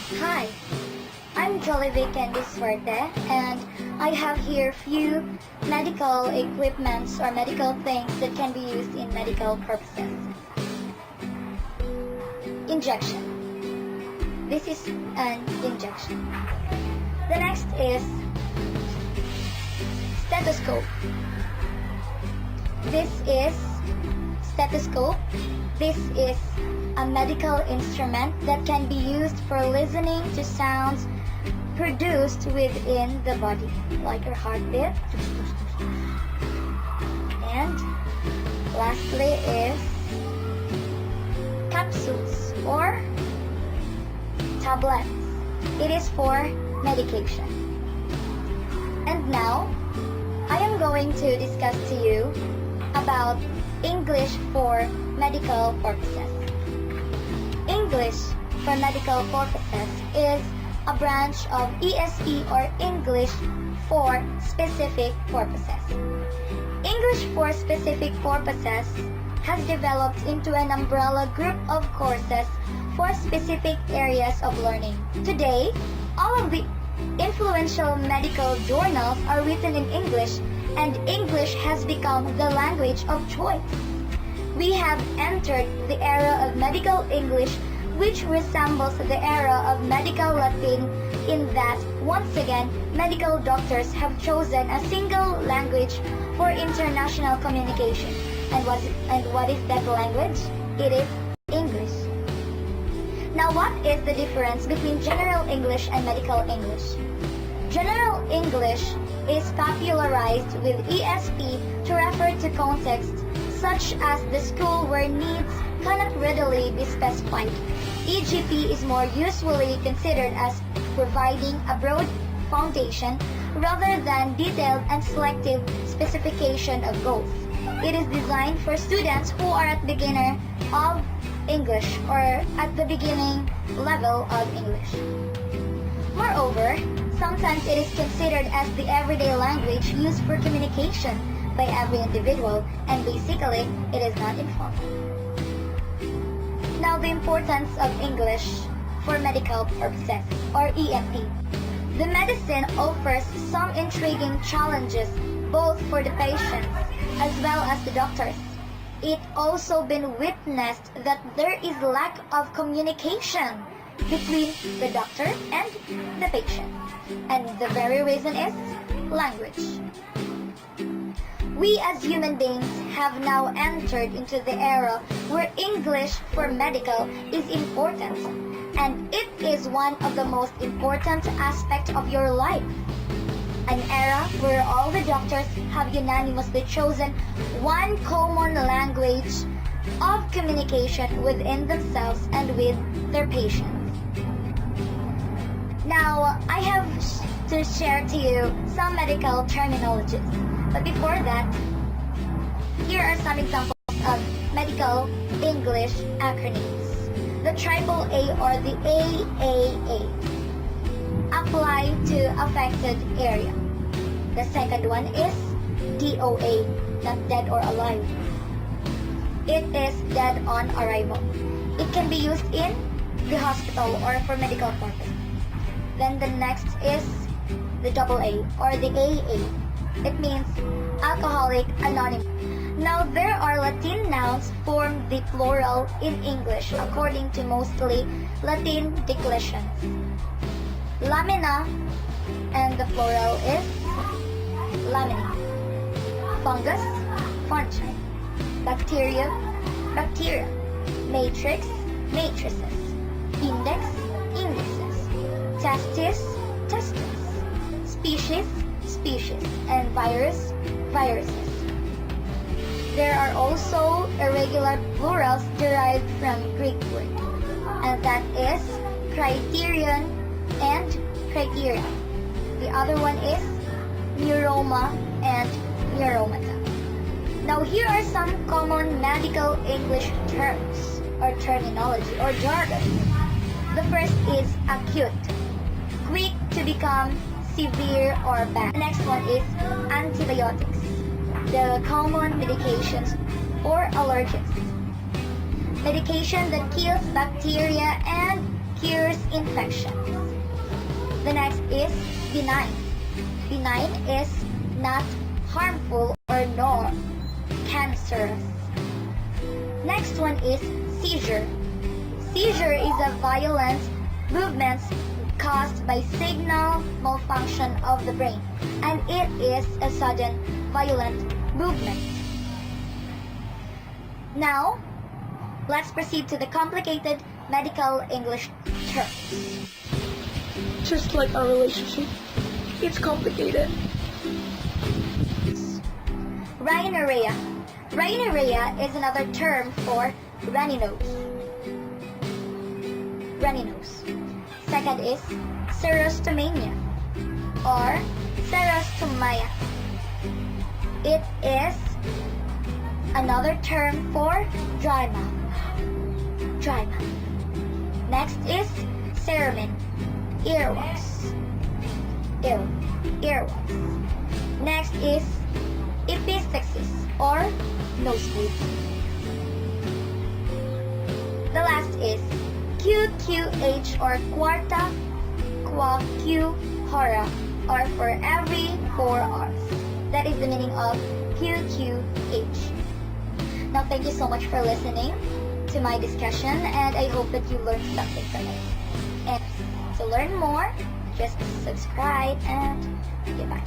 Hi, I'm Jolivik Suerte, and I have here few medical equipments or medical things that can be used in medical purposes. Injection. This is an injection. The next is stethoscope. This is stethoscope. This is a medical instrument that can be used for listening to sounds produced within the body, like your heartbeat. And lastly is capsules or tablets. It is for medication. And now, I am going to discuss to you about English for medical purposes. English for medical purposes is a branch of ESP or English for specific purposes. English for specific purposes has developed into an umbrella group of courses for specific areas of learning. Today, all of the influential medical journals are written in English, and English has become the language of choice. We have entered the era of medical English, which resembles the era of medical Latin in that, once again, medical doctors have chosen a single language for international communication. And what is that language? It is English. Now, what is the difference between general English and medical English? General English is popularized with ESP to refer to context such as the school where needs cannot readily be specified. EGP is more usually considered as providing a broad foundation rather than detailed and selective specification of goals. It is designed for students who are at beginner of English or at the beginning level of English. Moreover, sometimes it is considered as the everyday language used for communication by every individual, and basically, it is not informal. Now, the importance of English for medical purposes, or EMP. The medicine offers some intriguing challenges both for the patients as well as the doctors. It also been witnessed that there is lack of communication between the doctor and the patient. And the very reason is language. We as human beings have now entered into the era where English for medical is important, and it is one of the most important aspects of your life. An era where all the doctors have unanimously chosen one common language of communication within themselves and with their patients. Now, I have to share to you some medical terminologies. But before that, here are some examples of medical English acronyms. The AAA or the AAA apply to affected area. The second one is DOA, not dead or alive. It is dead on arrival. It can be used in the hospital or for medical purpose. Then the next is the AA or the AA. It means Alcoholic Anonymous. Now, there are Latin nouns form the plural in English according to mostly Latin declensions. Lamina, and the plural is lamina. Fungus, fungi. Bacteria, bacteria. Matrix, matrices. Index, indices. Testis, testes. Species, species. And virus, viruses. There are also irregular plurals derived from Greek word, and that is criterion and criteria. The other one is neuroma and neuromata. Now, here are some common medical English terms or terminology or jargon. The first is acute, quick to become severe or bad. The next one is antibiotics, the common medications or allergens. Medication that kills bacteria and cures infections. The next is benign. Benign is not harmful or nor cancerous. Next one is seizure. Seizure is a violent movement caused by signal malfunction of the brain, and it is a sudden violent movement. Now, let's proceed to the complicated medical English terms. Just like our relationship, it's complicated. Rhinorrhea. Rhinorrhea is another term for runny nose. Runny nose. Second is serostomania or serostomia. It is another term for dry mouth. Dry mouth. Next is cerumen. Earwax. Earwax. Next is epistaxis or nosebleed. The last is QQH or quarta quaque hora, or for every 4 hours. That is the meaning of QQH. Now thank you so much for listening to my discussion, and I hope that you learned something from it. And to learn more, just subscribe and goodbye.